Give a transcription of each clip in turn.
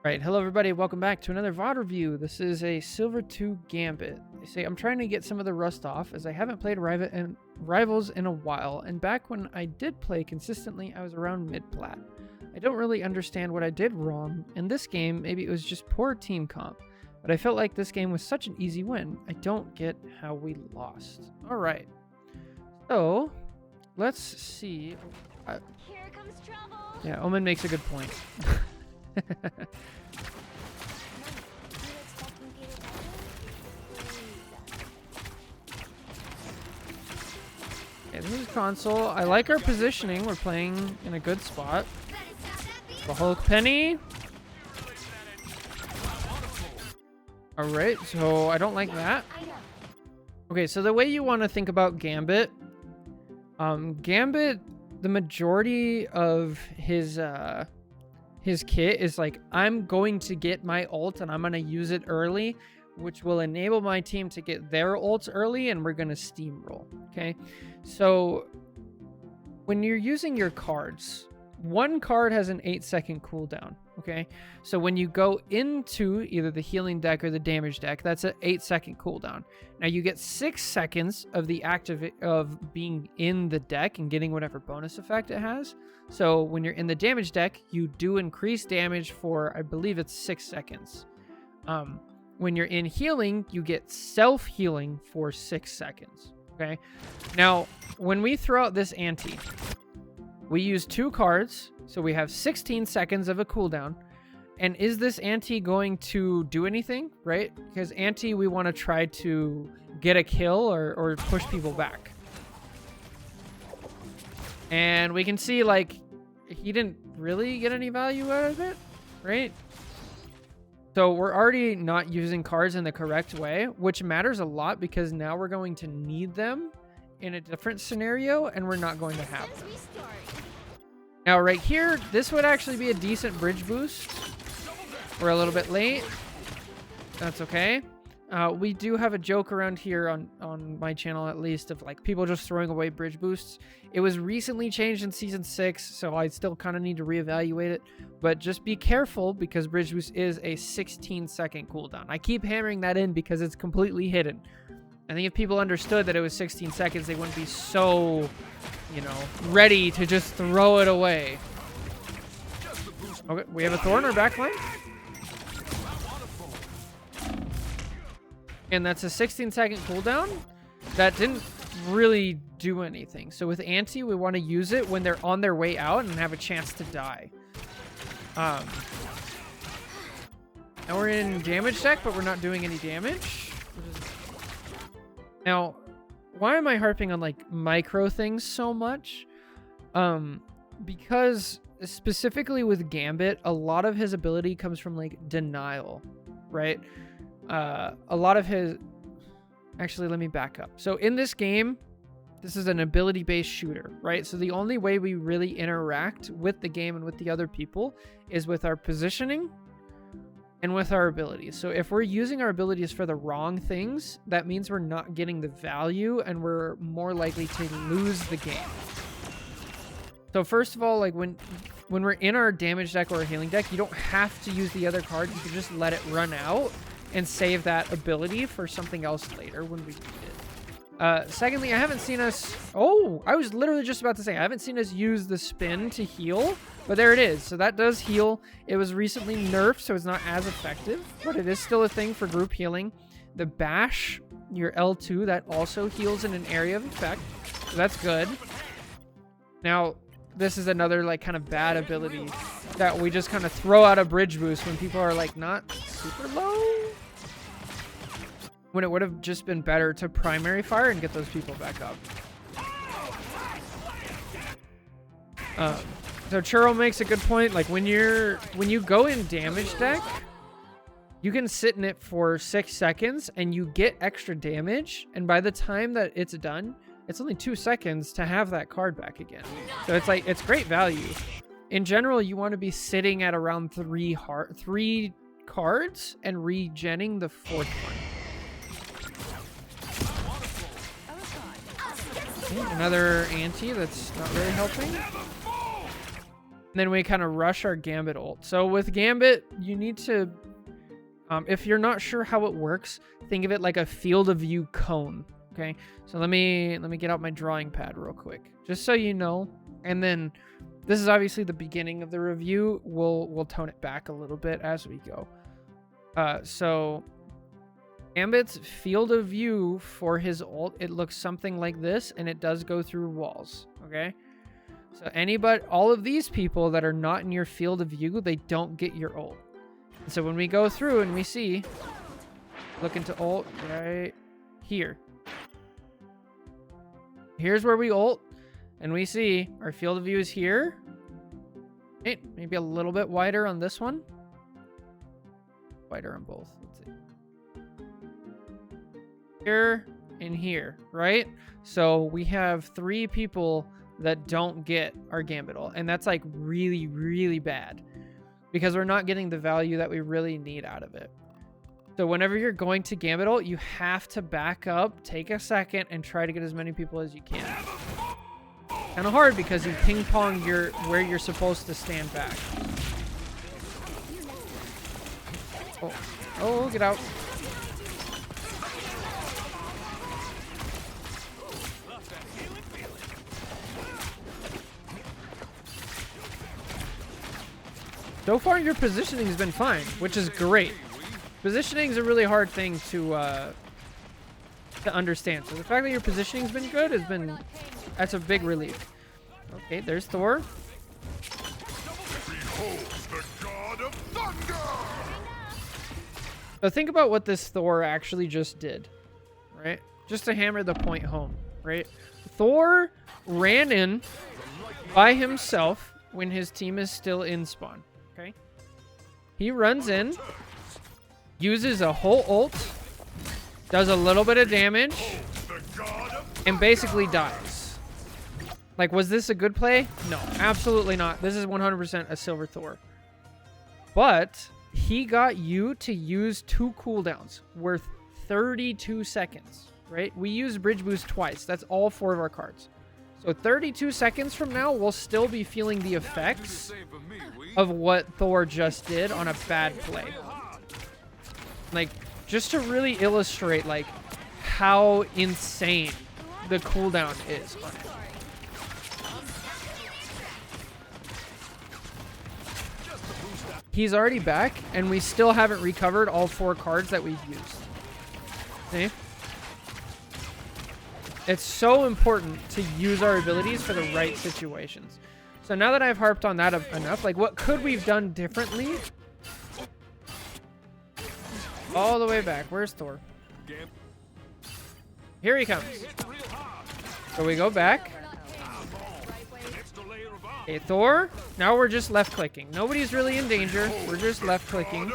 Right, hello everybody, welcome back to another VOD review. This is a Silver 2 Gambit. They say I'm trying to get some of the rust off as I haven't played Rivals in a while, and back when I did play consistently, I was around mid-plat. I don't really understand what I did wrong. In this game, maybe it was just poor team comp, but I felt like this game was such an easy win. I don't get how we lost. Alright, so let's see. Here comes trouble. Yeah, Omen makes a good point. Okay, this is console. I like our positioning. We're playing in a good spot. The Hulk Penny. Alright, so I don't like that. Okay, so the way you want to think about Gambit, Gambit, the majority of his kit is like, I'm going to get my ult and I'm going to use it early, which will enable my team to get their ults early, and we're going to steamroll. Okay, so when you're using your cards, one card has an 8-second cooldown. Okay, so when you go into either the healing deck or the damage deck, that's an 8-second cooldown. Now you get 6 seconds of the of being in the deck and getting whatever bonus effect it has. So when you're in the damage deck, you do increase damage for, I believe it's 6 seconds. When you're in healing, you get self-healing for 6 seconds. Okay, now when we throw out this ante, we use 2 cards, so we have 16 seconds of a cooldown. And is this ante going to do anything, right? Because ante, we want to try to get a kill or push people back. And we can see, like, he didn't really get any value out of it, right? So we're already not using cards in the correct way, which matters a lot because now we're going to need them in a different scenario, and we're not going to have them. Now right here, this would actually be a decent bridge boost. We're a little bit late. That's okay. We do have a joke around here on my channel, at least, of like people just throwing away bridge boosts. It was recently changed in season 6, so I still kind of need to reevaluate it. But just be careful because bridge boost is a 16-second cooldown. I keep hammering that in because it's completely hidden. I think if people understood that it was 16 seconds, they wouldn't be so, you know, ready to just throw it away. Okay, we have a Thor in our backline. And that's a 16-second cooldown. That didn't really do anything. So with Ante, we want to use it when they're on their way out and have a chance to die. Now we're in damage deck, but we're not doing any damage. Now, why am I harping on like micro things so much? Because specifically with Gambit, a lot of his ability comes from like denial, right? A lot of his... Actually, let me back up. So in this game, this is an ability-based shooter, right? So the only way we really interact with the game and with the other people is with our positioning and with our abilities. So if we're using our abilities for the wrong things, that means we're not getting the value and we're more likely to lose the game. So first of all, like when we're in our damage deck or our healing deck, you don't have to use the other card. You can just let it run out and save that ability for something else later when we need it. Secondly, I haven't seen us... Oh, I was literally just about to say, I haven't seen us use the spin to heal, but there it is. So that does heal. It was recently nerfed, so it's not as effective, but it is still a thing for group healing. The bash, your L2, that also heals in an area of effect, so that's good. Now, this is another like kind of bad ability that we just kind of throw out a bridge boost when people are like not super low. When it would have just been better to primary fire and get those people back up. So Churro makes a good point. Like when you go in damage deck, you can sit in it for 6 seconds and you get extra damage. And by the time that it's done, it's only 2 seconds to have that card back again. So it's like, it's great value. In general, you want to be sitting at around 3 cards and regenning the 4th one. Okay, another ante that's not really helping. then we kind of rush our Gambit ult. So with Gambit, you need to, if you're not sure how it works, think of it like a field of view cone. Okay, so let me get out my drawing pad real quick, just so you know. And then this is obviously the beginning of the review. We'll tone it back a little bit as we go. So Gambit's field of view for his ult, it looks something like this, and it does go through walls. Okay, so all of these people that are not in your field of view, they don't get your ult. And so when we go through and we see, look into ult right here. Here's where we ult, and we see our field of view is here. Okay, maybe a little bit wider on this one. Wider on both. Let's see. Here and here, right? So we have 3 people that don't get our Gambit ult, and that's like really, really bad because we're not getting the value that we really need out of it. So whenever you're going to Gambit ult, you have to back up, take a second, and try to get as many people as you can. Kind of hard because you ping pong where you're supposed to stand back. Oh, get out. So far, your positioning has been fine, which is great. Positioning is a really hard thing to understand. So the fact that your positioning's been good that's a big relief. Okay, there's Thor. So think about what this Thor actually just did, right? Just to hammer the point home, right? Thor ran in by himself when his team is still in spawn, okay? He runs in, uses a whole ult, does a little bit of damage, and basically dies. Like, was this a good play? No, absolutely not. This is 100% a silver Thor. But he got you to use 2 cooldowns worth 32 seconds, right? We use bridge boost twice. That's all 4 of our cards. So 32 seconds from now, we'll still be feeling the effects of what Thor just did on a bad play. Like, just to really illustrate, like, how insane the cooldown is on it. He's already back, and we still haven't recovered all 4 cards that we've used. See? It's so important to use our abilities for the right situations. So now that I've harped on that enough, like, what could we've done differently? All the way back. Where's Thor? Here he comes. So we go back. Okay, Thor. Now we're just left clicking. Nobody's really in danger. We're just left clicking.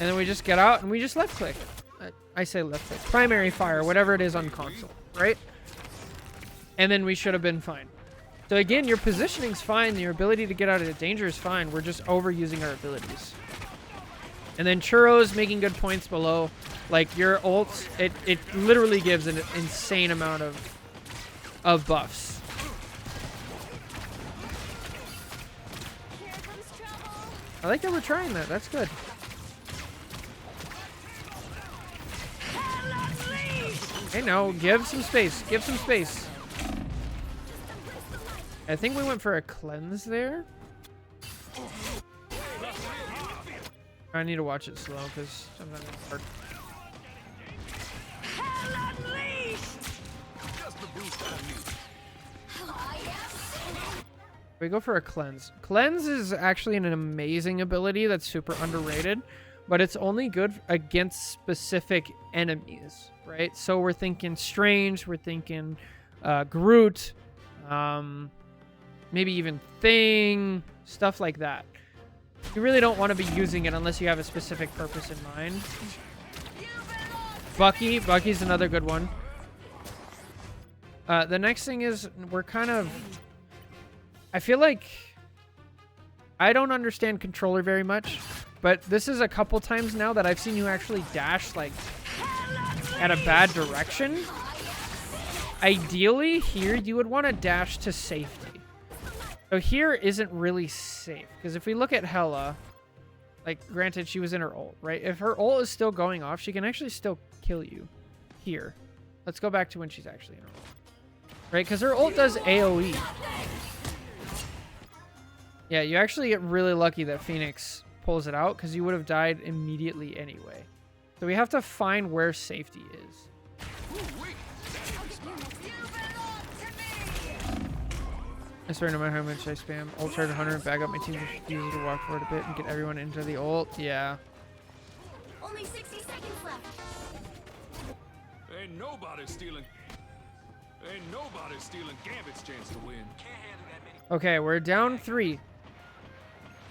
And then we just get out and we just left click. I say left click. Primary fire, whatever it is on console, right? And then we should have been fine. So again, your positioning's fine. Your ability to get out of danger is fine. We're just overusing our abilities. And then Churro's making good points below. Like, your ults, it literally gives an insane amount of buffs. I like that we're trying that. That's good. Hey, no. Give some space. Give some space. I think we went for a cleanse there. I need to watch it slow because sometimes it's hard. We go for a cleanse. Cleanse is actually an amazing ability that's super underrated, but it's only good against specific enemies, right? So we're thinking Strange, we're thinking Groot, maybe even Thing, stuff like that. You really don't want to be using it unless you have a specific purpose in mind. Bucky's another good one. The next thing is we're kind of... I feel like I don't understand controller very much, but this is a couple times now that I've seen you actually dash like at a bad direction. Ideally, here you would want to dash to safety. So here isn't really safe. Because if we look at Hela, like, granted, she was in her ult, right? If her ult is still going off, she can actually still kill you. Here. Let's go back to when she's actually in her ult. Right? Because her ult does AoE. Yeah, you actually get really lucky that Phoenix pulls it out, because you would have died immediately anyway. So we have to find where safety is. I swear no matter how much I spam, ult charge 100 and back up my team just use it to walk forward a bit and get everyone into the ult. Yeah. Only 60 seconds left. Ain't nobody stealing Gambit's chance to win. Okay, we're down 3.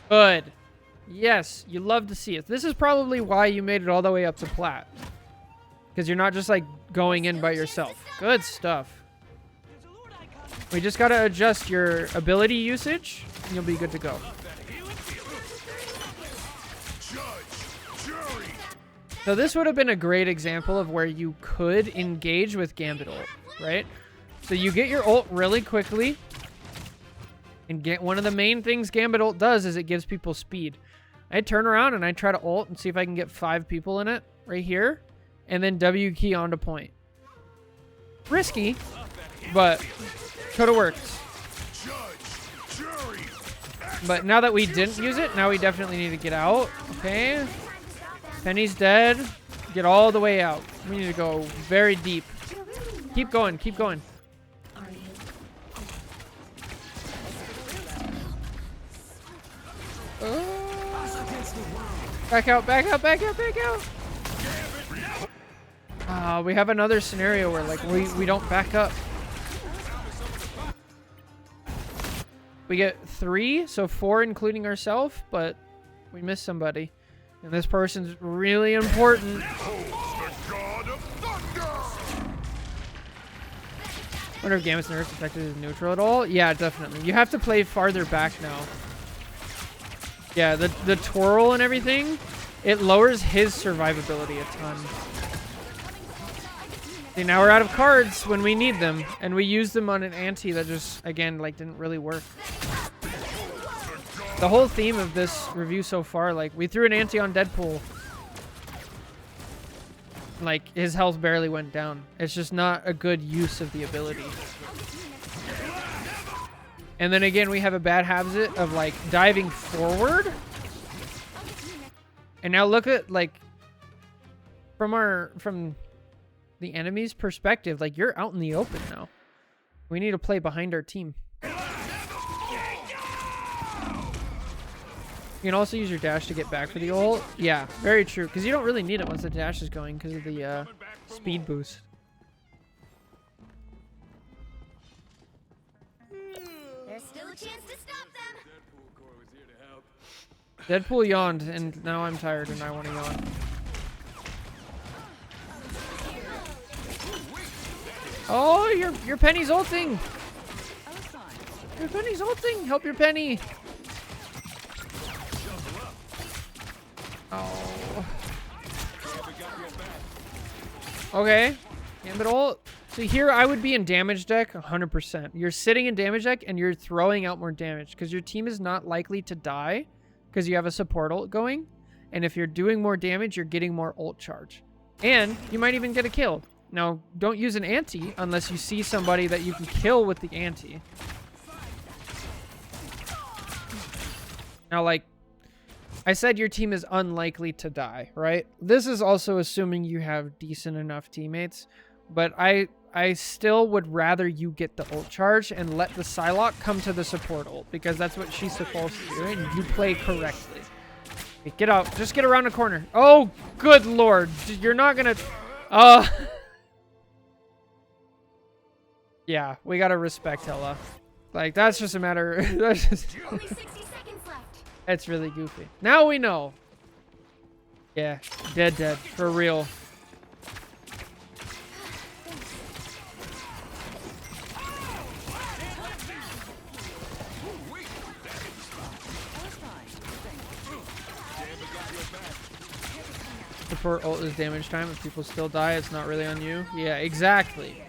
Good. Yes, you love to see it. This is probably why you made it all the way up to plat. Because you're not just like going in by yourself. Good stuff. We just gotta adjust your ability usage and you'll be good to go. So this would have been a great example of where you could engage with Gambit ult, right? So you get your ult really quickly. And get one of the main things Gambit ult does is it gives people speed. I turn around and I try to ult and see if I can get 5 people in it right here. And then W key onto point. Risky, but could have worked. But now that we didn't use it, now we definitely need to get out. Okay. Penny's dead. Get all the way out. We need to go very deep. Keep going, keep going. Back out, back out, back out, back out. We have another scenario where like we don't back up. We get 3, so 4 including ourselves, but we miss somebody. And this person's really important. Wonder if Gambit's nerfs affected his neutral at all? Yeah, definitely. You have to play farther back now. Yeah, the twirl and everything, it lowers his survivability a ton. See, now we're out of cards when we need them, and we used them on an anti that just, again, like, didn't really work. The whole theme of this review so far, like, we threw an anti on Deadpool. Like, his health barely went down. It's just not a good use of the ability. And then again, we have a bad habit of, like, diving forward. And now look at, like, from the enemy's perspective, like, you're out in the open now. We need to play behind our team. You can also use your dash to get back for the ult. Yeah, very true. Because you don't really need it once the dash is going because of the speed boost. There's still a chance to stop them. Deadpool yawned, and now I'm tired and I want to yawn. Oh, your Penny's ulting! Your Penny's ulting! Help your Penny! Oh. Okay. Gambit ult. So here I would be in damage deck 100%. You're sitting in damage deck and you're throwing out more damage because your team is not likely to die because you have a support ult going. And if you're doing more damage, you're getting more ult charge. And you might even get a kill. Now, don't use an anti unless you see somebody that you can kill with the anti. Now, like I said, your team is unlikely to die, right? This is also assuming you have decent enough teammates. But I still would rather you get the ult charge and let the Psylocke come to the support ult. Because that's what she's supposed to do, and you play correctly. Okay, get out. Just get around the corner. Oh, good lord. You're not gonna... Yeah, we gotta respect Hela. Like, that's just a matter... That's just... Only 60 seconds left. It's really goofy. Now we know. Yeah, dead. For real. Support ult is damage time. If people still die, it's not really on you. Yeah, exactly.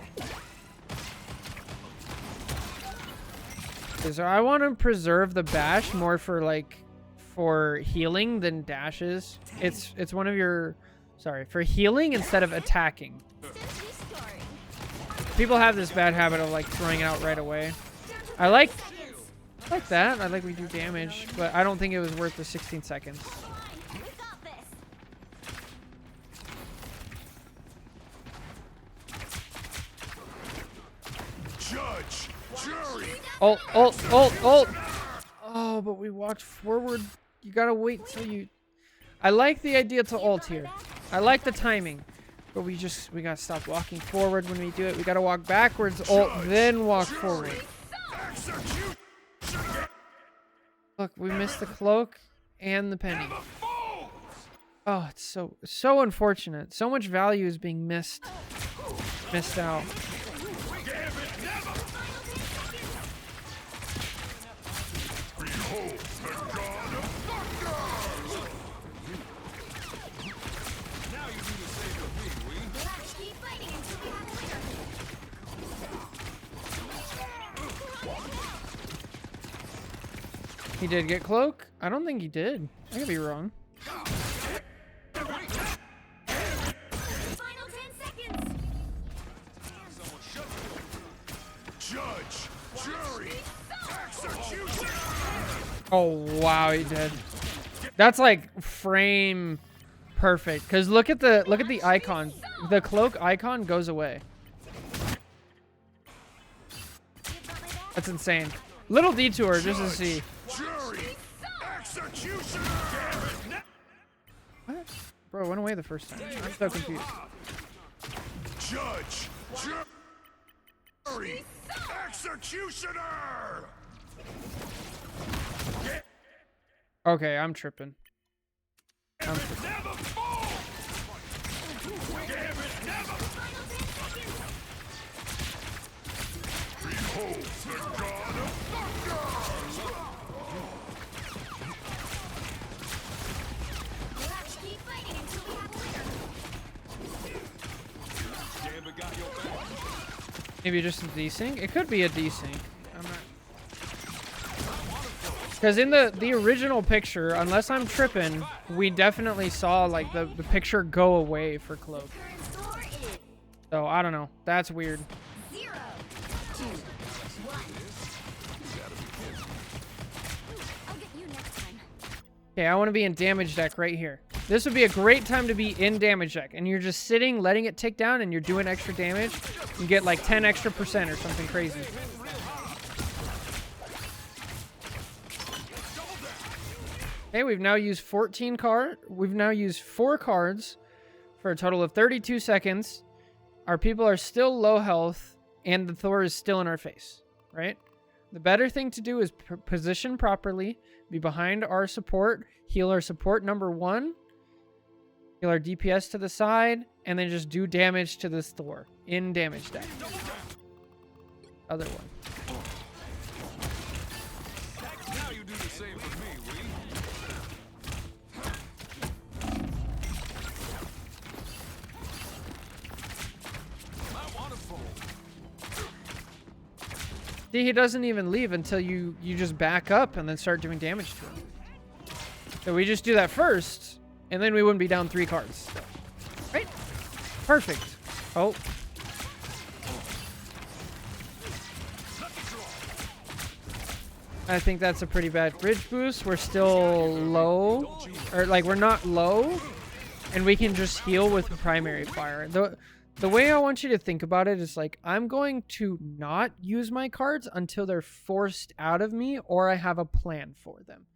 So I want to preserve the bash more for like for healing than dashes. It's one of your for healing instead of attacking. People have this bad habit of like throwing it out right away. I like that. I like we do damage, but I don't think it was worth the 16 seconds. Judge, jury. Ult. Oh, but we walked forward. You gotta wait till you... I like the idea to ult here. I like the timing. But we gotta stop walking forward when we do it. We gotta walk backwards, ult, then walk forward. Look, we missed the cloak and the penny. Oh, it's so unfortunate. So much value is being missed out. He did get cloak? I don't think he did. I could be wrong. Final 10 seconds. Judge, jury, executioner. Oh wow, he did. That's like frame perfect. Cause look at the icon. The cloak icon goes away. That's insane. Little detour just to see. Jury, executioner. What? Bro, it went away the first time. I'm so confused. Judge, jury, executioner. Okay, I'm tripping. Never fall. Gambit never. Behold the god of thunder. Keep fighting until we have a winner. Gambit got your back. Maybe just a desync? It could be a desync. I'm not... Because in the original picture, unless I'm tripping, we definitely saw like the picture go away for cloak. Current score is So I don't know. That's weird. 0, 2, 1. I'll get you next time. Okay, I want to be in damage deck right here. This would be a great time to be in damage deck. And you're just sitting, letting it tick down, and you're doing extra damage. You get like 10 extra % or something crazy. Okay, we've now used 14 cards. We've now used 4 cards for a total of 32 seconds. Our people are still low health, and the Thor is still in our face, right? The better thing to do is position properly, be behind our support, heal our support number 1, heal our DPS to the side, and then just do damage to this Thor in damage deck. Other one. Now you do the same for me, Willy. I want to fall. See, he doesn't even leave until you just back up and then start doing damage to him. So we just do that first, and then we wouldn't be down 3 cards. Right? Perfect. Oh. I think that's a pretty bad bridge boost. We're still low, or like we're not low, and we can just heal with primary fire. The way I want you to think about it is like, I'm going to not use my cards until they're forced out of me or I have a plan for them.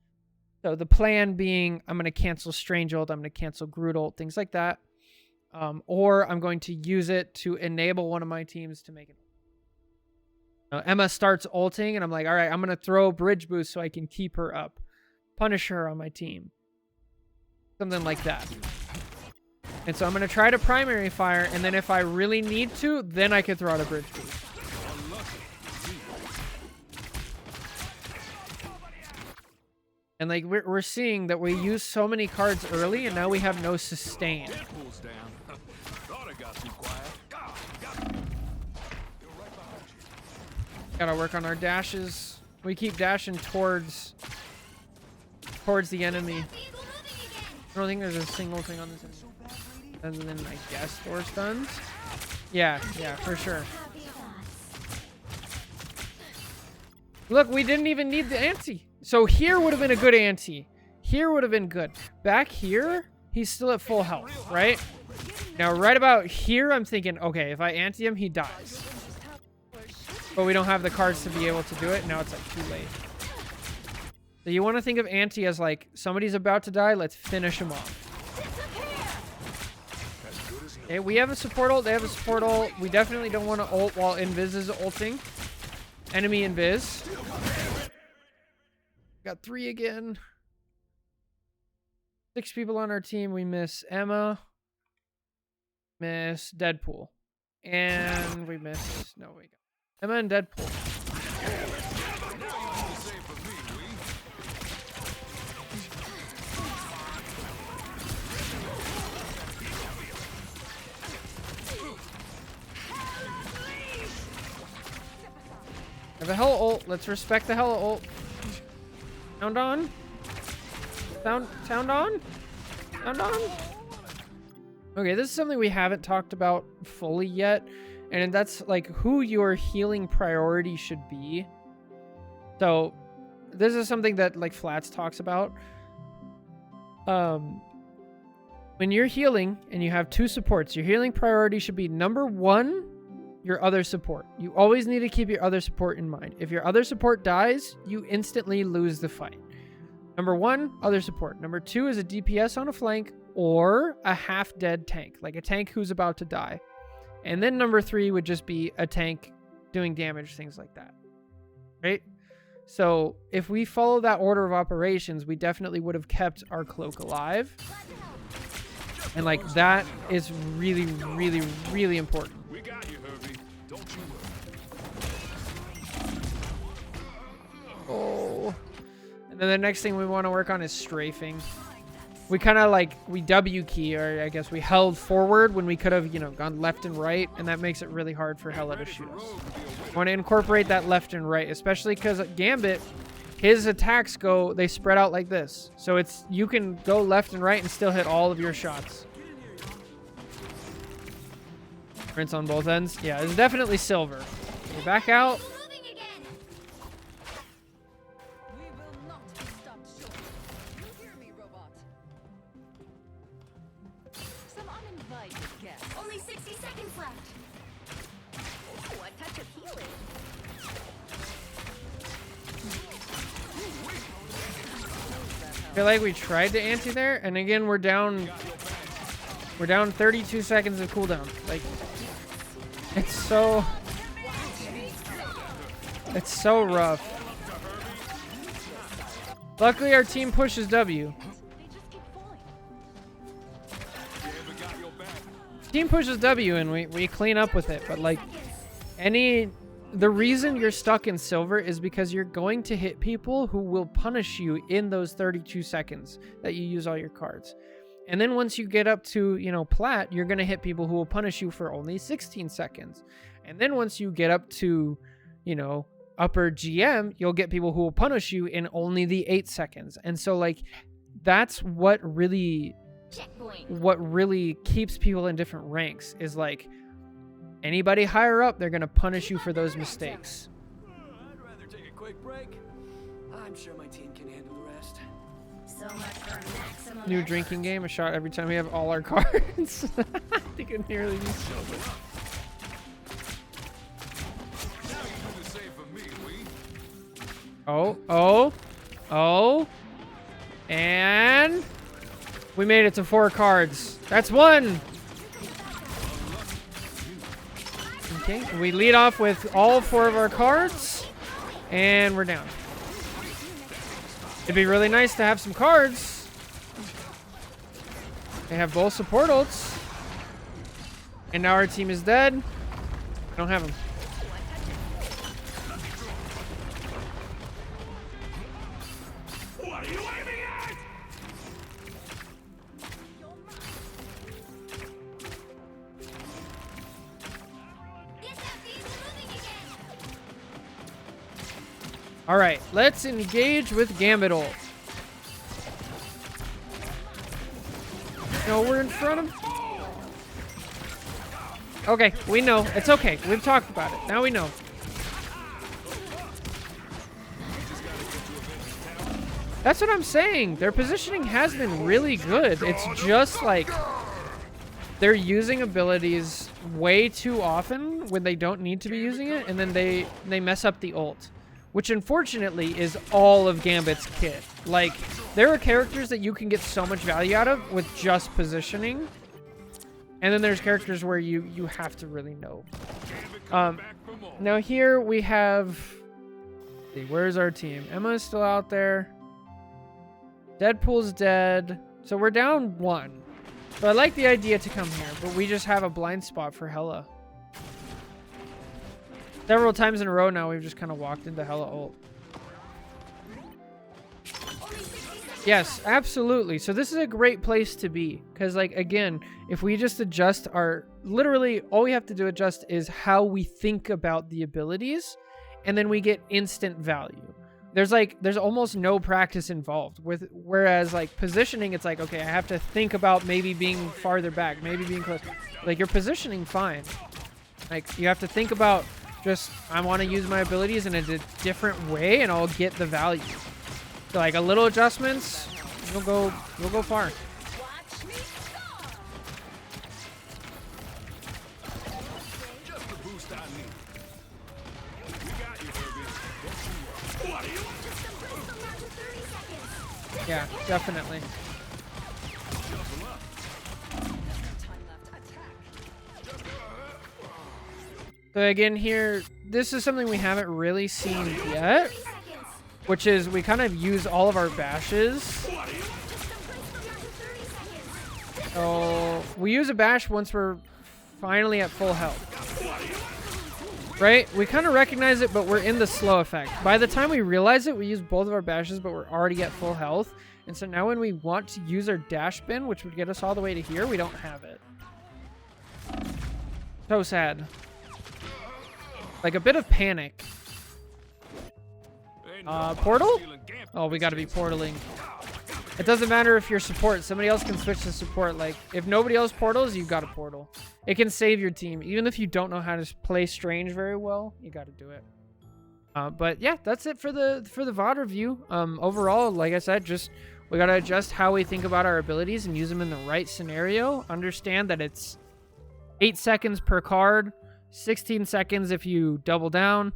So the plan being, I'm going to cancel Strange Ult, I'm going to cancel Groot Ult, things like that. Or I'm going to use it to enable one of my teams to make it. Emma starts ulting and I'm like, all right, I'm going to throw a bridge boost so I can keep her up. Punish her on my team. Something like that. And so I'm going to try to primary fire, and then if I really need to, then I could throw out a bridge boost. And like we're seeing that we use so many cards early, and now we have no sustain. Gotta work on our dashes. We keep dashing towards the enemy. I don't think there's a single thing on this enemy. Other than, I guess, door stuns. Yeah, for sure. Look, we didn't even need the ante. So here would have been a good ante. Here would have been good. Back here, he's still at full health, right? Now, right about here, I'm thinking, okay, if I ante him, he dies. But we don't have the cards to be able to do it. Now it's like too late. So you want to think of ante as like, somebody's about to die, let's finish him off. Okay, we have a support ult, they have a support ult. We definitely don't want to ult while Invis is ulting. Enemy Invis. Got 3 again. 6 people on our team. We miss Emma. Miss Deadpool. And we miss... No, we got Emma and Deadpool. I have a Hella ult. Let's respect the Hella ult. Sound on. Sound on. Sound on. Okay, this is something we haven't talked about fully yet. And that's like who your healing priority should be. So this is something that like Flats talks about. When you're healing and you have 2 supports, your healing priority should be number 1, your other support. You always need to keep your other support in mind. If your other support dies, you instantly lose the fight. Number 1, other support. Number 2 is a DPS on a flank or a half-dead tank, like a tank who's about to die. And then number 3 would just be a tank doing damage, things like that. Right? So if we follow that order of operations, we definitely would have kept our cloak alive. And like that is really, really, really important. We got you, Herbie. Don't you worry. Oh. And then the next thing we want to work on is strafing. We kind of like, we W key, or I guess we held forward when we could have, you know, gone left and right, and that makes it really hard for Hella to shoot us. I want to incorporate that left and right, especially because Gambit, his attacks go, they spread out like this. So it's, you can go left and right and still hit all of your shots. Prince on both ends. Yeah, it's definitely silver. We're back out. Only 60 seconds left. Oh, a touch of healing. I feel like we tried to ante there, and again we're down 32 seconds of cooldown. Like it's so rough. Luckily our team pushes W. Team pushes W and we clean up with it, but like the reason you're stuck in silver is because you're going to hit people who will punish you in those 32 seconds that you use all your cards. And then once you get up to, you know, plat, you're going to hit people who will punish you for only 16 seconds. And then once you get up to, you know, upper GM, you'll get people who will punish you in only the 8 seconds. And so like that's what really keeps people in different ranks is like anybody higher up, they're going to punish you for those mistakes. I'd rather take a quick break. I'm sure my team can handle the rest. So much for maximum New effort. drinking game, a shot every time we have all our cards. I think it nearly be silver. Now you do the same for me, we. Oh. And we made it to 4 cards. That's 1. Okay, we lead off with all 4 of our cards, and we're down. It'd be really nice to have some cards. They have both support ults. And now our team is dead. I don't have them. What are you aiming at? Get that beast moving again. All right, let's engage with Gambit ult. No, we're in front of... Okay, we know. It's okay. We've talked about it. Now we know. That's what I'm saying. Their positioning has been really good. It's just like they're using abilities way too often when they don't need to be using it, and then they mess up the ult, which unfortunately is all of Gambit's kit. Like, there are characters that you can get so much value out of with just positioning, and then there's characters where you have to really know. Now here we have... let's see, where's our team? Emma's still out there. Deadpool's dead. So we're down 1. So I like the idea to come here, but we just have a blind spot for Hela. Several times in a row now, we've just kind of walked into Hela ult. Yes, absolutely. So this is a great place to be. Because, like, again, if we just adjust our... literally, all we have to do adjust is how we think about the abilities. And then we get instant value. There's almost no practice involved. Whereas, like, positioning, it's like, okay, I have to think about maybe being farther back, maybe being close. Like, you're positioning fine. Like, you have to think about just, I want to use my abilities in a different way, and I'll get the value. So, like, a little adjustments, we'll go far. Watch me score. Just the boost I need. We got you, Herbie. What are you? Just a crystal down to 30 seconds. Yeah, definitely. Shuffle up. Time left. Attack. So again here, this is something we haven't really seen yet, 30 seconds. which is we kind of use all of our bashes. Just a crystal down to 30 seconds. So we use a bash once we're finally at full health. Right? We kind of recognize it, but we're in the slow effect. By the time we realize it, we use both of our bashes, but we're already at full health. And so now when we want to use our dash bin, which would get us all the way to here, we don't have it. So sad. Like a bit of panic. Portal? Oh, we got to be portaling. It doesn't matter if you're support. Somebody else can switch to support. Like, if nobody else portals, you got to portal. It can save your team. Even if you don't know how to play Strange very well, you got to do it. But yeah, that's it for the VOD review. Overall, like I said, just we got to adjust how we think about our abilities and use them in the right scenario. Understand that it's 8 seconds per card, 16 seconds if you double down,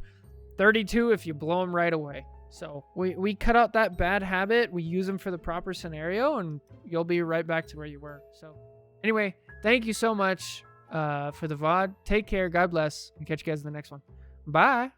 32 if you blow them right away. So we cut out that bad habit, we use them for the proper scenario, and you'll be right back to where you were. So anyway, thank you so much for the VOD. Take care. God bless. And catch you guys in the next one. Bye.